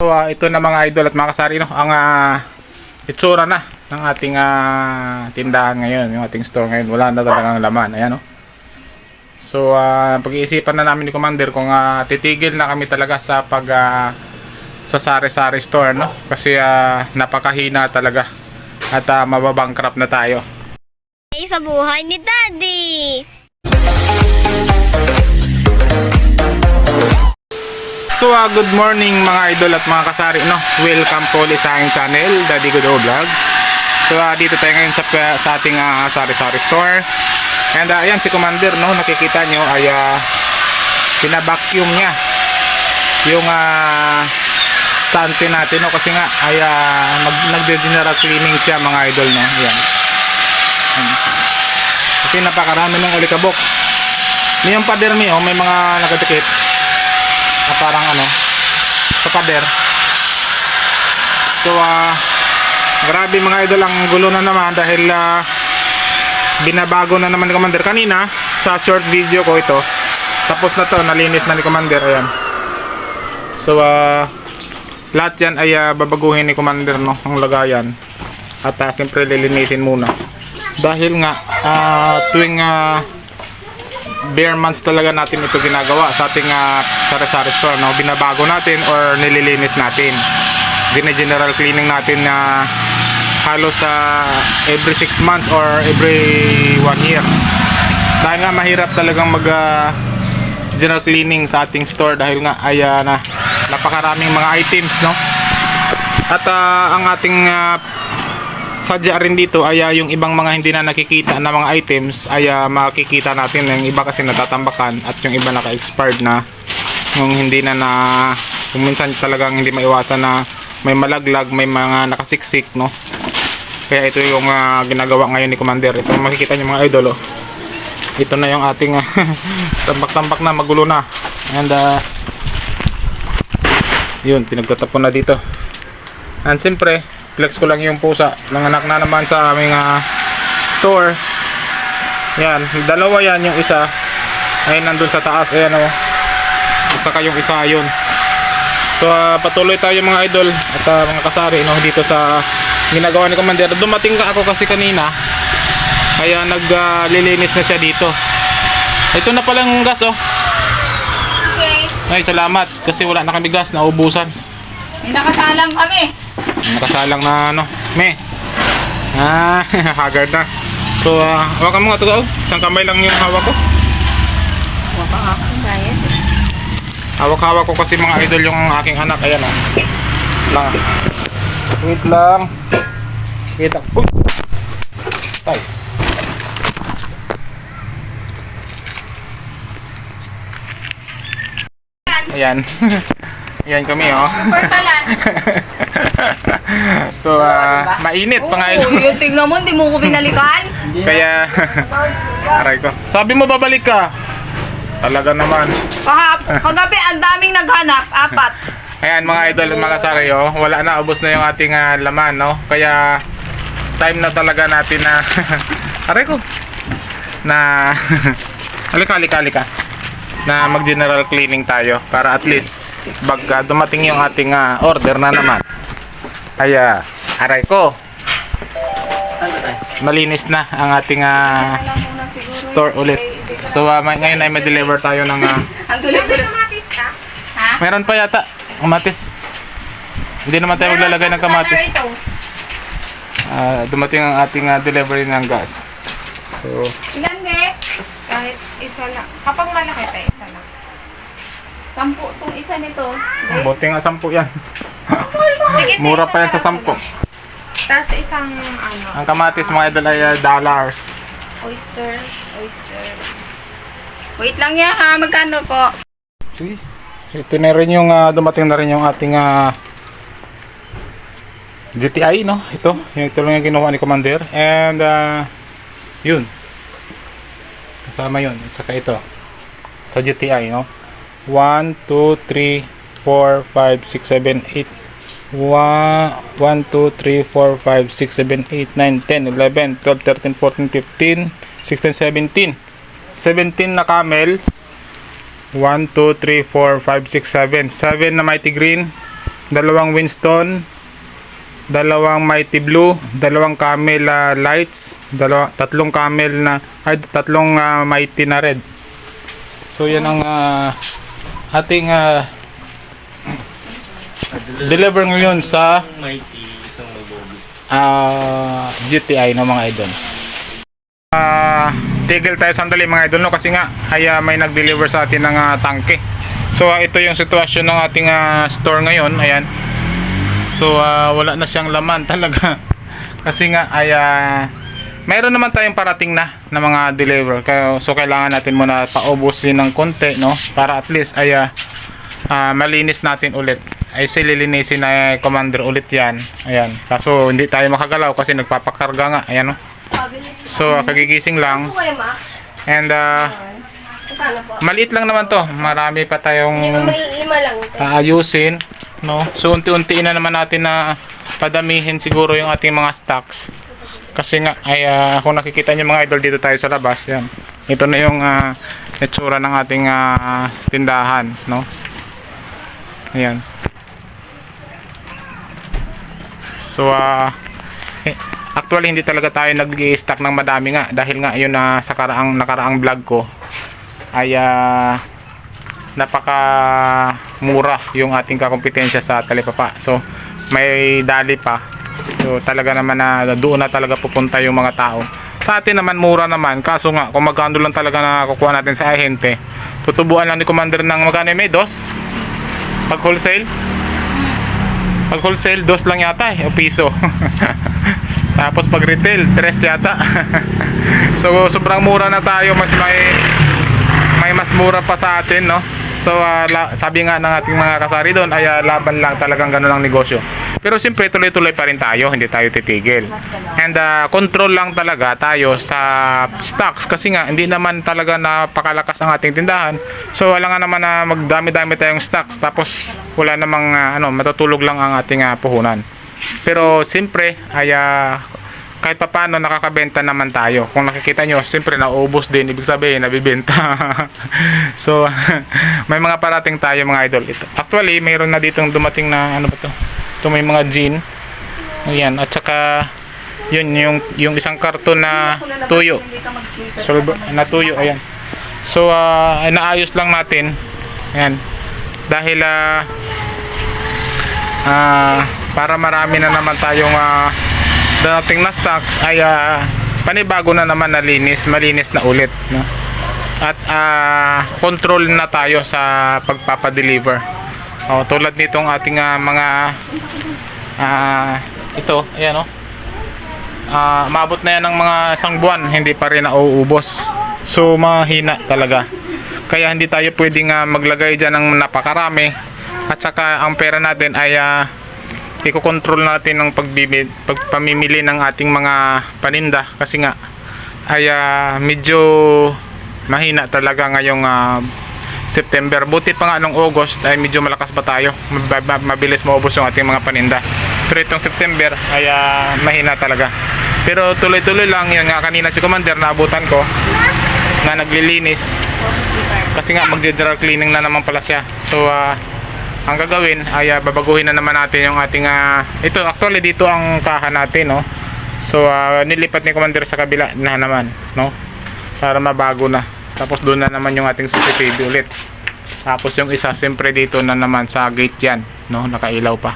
So ito na mga idol at mga kasari, no, ang itsura na ng ating tindahan ngayon, yung ating store ngayon. Wala na talagang laman, ayan, no. So pag-iisipan na namin ni Commander kung titigil na kami talaga sa sa sari-sari store, no, kasi napakahina talaga at mababankrupt na tayo Sa buhay ni Daddy. So good morning mga idol at mga kasari, no. Welcome po ulit sa aking channel, Daddy Godo Vlogs. So dito tayo ngayon sa ating sari-sari store. And ayan si Commander, no, nakikita nyo ay pinabacuum niya yung stante natin, no, kasi nga ay nagde-general cleaning siya mga idol, no. Ayan. Kasi napakarami ng ulikabok. Yung pader niyo, may mga nakadikit na parang sa pader. So grabe mga idol, ang gulo na naman dahil binabago na naman ni Commander kanina sa short video ko ito. Tapos na to, nalinis na ni Commander, ayan. So lahat yan ay babaguhin ni Commander, no, ang lagayan. At siyempre lilinisin muna dahil nga tuwing bare months talaga natin ito ginagawa sa ating sari-sari store, no. Binabago natin or nililinis natin, general cleaning natin halos every 6 months or every 1 year. Dahil nga mahirap talagang mag general cleaning sa ating store dahil nga ay napakaraming mga items, no. At ang ating sadya rin dito ay yung ibang mga hindi na nakikita na mga items ay makikita natin. Yung iba kasi natatambakan at yung iba naka-expired na, yung hindi na kung minsan talagang hindi maiwasan na may malaglag, may mga nakasiksik, no. Kaya ito yung ginagawa ngayon ni Commander. Ito makikita nyo mga idol, oh. Ito na yung ating tambak-tambak na, magulo na. And yun, pinagtatapon na dito. And siyempre flex ko lang yung pusa, nanganak na naman sa aming store. Yan, dalawa yan, yung isa ay nandun sa taas, ayan, oh. At saka yung isa yun. So patuloy tayo mga idol at mga kasari, no, dito sa ginagawa ni Commander. Dumating ka ako kasi kanina, kaya naglilinis na siya dito. Ito na palang gas, oh. Okay. Ay, salamat kasi wala na kami gas, naubusan. May nakasalang kami. Nakasalang na me. Haggard na. So hawakan mo nga ito, oh. Isang kamay lang yung hawak ko. Hawak-hawak ko kasi mga idol yung aking anak. Ayan, oh. Lang. Wait lang. Kita. Uy. Tay. Ayan. Ayan kami, oh. So mainit pa nga ito. Yung tingnan mo, hindi mo ko binalikan. Kaya aray ko. Sabi mo babalik ka. Talaga naman. Kagabi ang daming naghanap, 4. Ayan mga idol at mga kasari, oh. Wala na, ubos na yung ating laman, no. Kaya time na talaga natin na aray ko na halika na mag general cleaning tayo para at least pag dumating yung ating order na naman ay aray ko malinis na ang ating store ulit. So ngayon ay ma-deliver tayo ng Ang tuloy-tuloy. Ha? meron pa yata kamatis. Hindi naman tayo maglalagay ng kamatis. Dumating ang ating delivery ng gas. So Ilan, be? Kahit isa lang. Kapag malaki tayo, isa lang. 10 tong isa nito. buti nga 10 yan. Sige, Mura pa yan sa 10. Tapos isang Ang kamatis mga idol ay dollars. oyster. Wait lang yan ha, magkano po? Sige. Ito na rin yung dumating na rin yung ating GTI, no? Ito lang yung ginawa ni Commander. And yun. Kasama yun. At saka ito. Sa GTI, no? 1, 2, 3, 4, 5, 6, 7, 8. 1, 2, 3, 4, 5, 6, 7, 8, 9, 10, 11, 12, 13, 14, 15, 16, 17. 17 na camel. 1, 2, 3, 4, 5, 6, 7. 7 na mighty green. dalawang Winston, dalawang Mighty Blue, dalawang Camel lights, tatlong Camel na tatlong Mighty na red. So yan ang ating deliver ngayon sa Mighty, isang mabogi. GTI no mga idol. Tigil tayo sandali mga idol no, kasi nga ay may nag-deliver sa atin ng tangke. So ito yung sitwasyon ng ating store ngayon. Ayan. So wala na siyang laman talaga. Kasi nga ay mayroon naman tayong parating na mga deliver. So kailangan natin muna paubusin ng konti no, para at least ay malinis natin ulit. Ay sililinisin na commander ulit yan. Ayan. Kaso hindi tayo makagalaw kasi nagpapakarga nga. Ayan no. So kagigising lang. And maliit lang naman to. Marami pa tayong aayusin no. So unti-unti na naman natin na padamihin siguro yung ating mga stocks. Kasi nga ay kung nakikita niyo mga idol, dito tayo sa labas. Yan. Ito na yung itsura ng ating tindahan no. Ayan. So actually hindi talaga tayo nag-i-stock ng madami nga dahil nga yun sa nakaraang vlog ko ay napaka mura yung ating kakompetensya sa talipapa. So may dali pa. So talaga naman na doon na talaga pupunta yung mga tao. Sa atin naman mura naman, kaso nga kung magkano lang talaga na kukuha natin sa ahente, tutubuan lang ni commander ng magkano may dos pag wholesale. Pag wholesale, 2 lang yata o piso. Tapos pag retail, 3 yata. So sobrang mura na tayo, mas may mas mura pa sa atin no. So sabi nga ng ating mga kasari doon ay laban lang, talagang gano'n ang negosyo. Pero siyempre tuloy-tuloy pa rin tayo, hindi tayo titigil. And control lang talaga tayo sa stocks kasi nga hindi naman talaga napakalakas ang ating tindahan. So wala nga naman na magdami-dami tayong stocks tapos wala namang matutulog lang ang ating puhunan. Pero siyempre ay kahit pa paano nakakabenta naman tayo. Kung nakikita nyo, siyempre nauubos din, ibig sabihin nabibenta. So may mga parating tayo mga idol. Actually mayroon na ditong dumating na ano ba to? Ito may mga gin. Ayan, at saka yun yung isang karton na tuyo. So na tuyo, ayan. So naayos lang natin. Ayan. Dahil para marami na naman tayong dating na stocks ay panibago na naman malinis na ulit no? At control na tayo sa pagpapadeliver. Tulad nitong ating mga ito, ayan maabot na yan ng mga isang buwan, hindi pa rin nauubos. So mahina talaga. Kaya hindi tayo pwedeng maglagay dyan ng napakarami. At saka ang pera natin ay iko-control natin ng pagpamimili ng ating mga paninda kasi nga ay medyo mahina talaga ngayong September. Buti pa nga nung August ay medyo malakas pa tayo, mabilis maubos yung ating mga paninda. Pero itong September ay mahina talaga. Pero tuloy-tuloy lang. Yan nga kanina si commander naabutan ko na naglilinis kasi nga magdi-dry cleaning na naman pala siya. So ang gagawin ay babaguhin na naman natin yung ating ito actually dito ang kaha natin no. So nilipat ni commander sa kabila na naman no, para mabago na. Tapos doon na naman yung ating CCTV ulit. Tapos yung isa siyempre dito na naman sa gate yan no, nakailaw pa.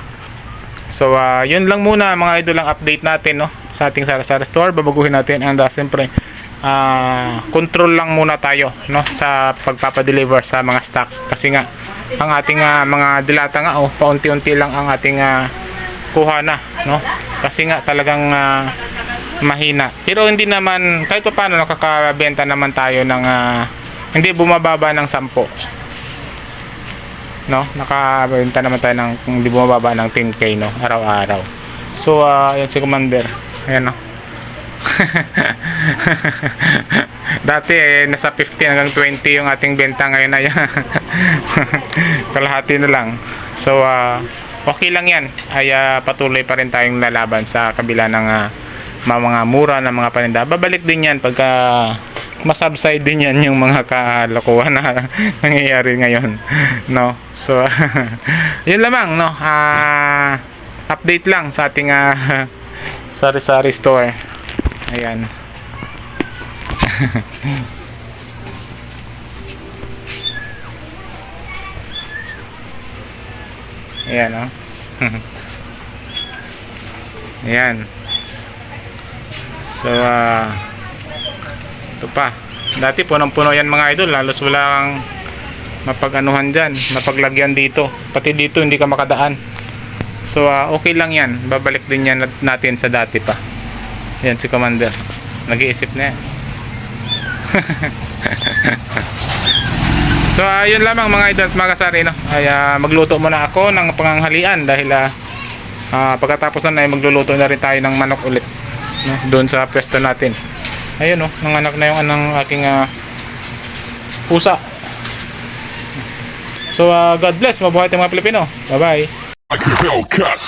So yun lang muna mga idol ang update natin no sa ating sari-sari store. Babaguhin natin and siyempre control lang muna tayo no sa pagpapadeliver sa mga stocks kasi nga ang ating mga dilata nga paunti-unti lang ang ating kuha na no kasi nga talagang mahina. Pero hindi naman kahit pa paano nakakabenta naman tayo ng hindi bumababa ng 10 no, nakabenta naman tayo ng hindi bumababa ng 10k no araw-araw. So yan si commander, ayan no. Dati nasa 15 hanggang 20 yung ating benta, ngayon ay kalahati na lang. So okay lang yan, ay patuloy pa rin tayong lalaban sa kabila ng mga mura na mga paninda. Babalik din yan pagka masubside din yan yung mga kalokohan na nangyayari ngayon, no? So yun lamang, no? Update lang sa ating sari-sari store. Ayan. Ayan, no? Ayan. So ito pa. Dati punong-puno yan mga idol, halos wala kang mapag-anuhan dyan, mapaglagyan dito. Pati dito hindi ka makadaan. So okay lang yan. Babalik din yan natin sa dati pa. Yan si Commander. Nag-iisip na yan. So yun lamang mga idol at mga kasari, no? Ay magluto muna ako ng panganghalian dahil pagkatapos na ay magluluto na rin tayo ng manok ulit, no? Doon sa pwesto natin. Ayun, no? Nanganak na yung anong aking pusa. So God bless. Mabuhay tayong mga Pilipino. Bye bye. Like a Hellcat.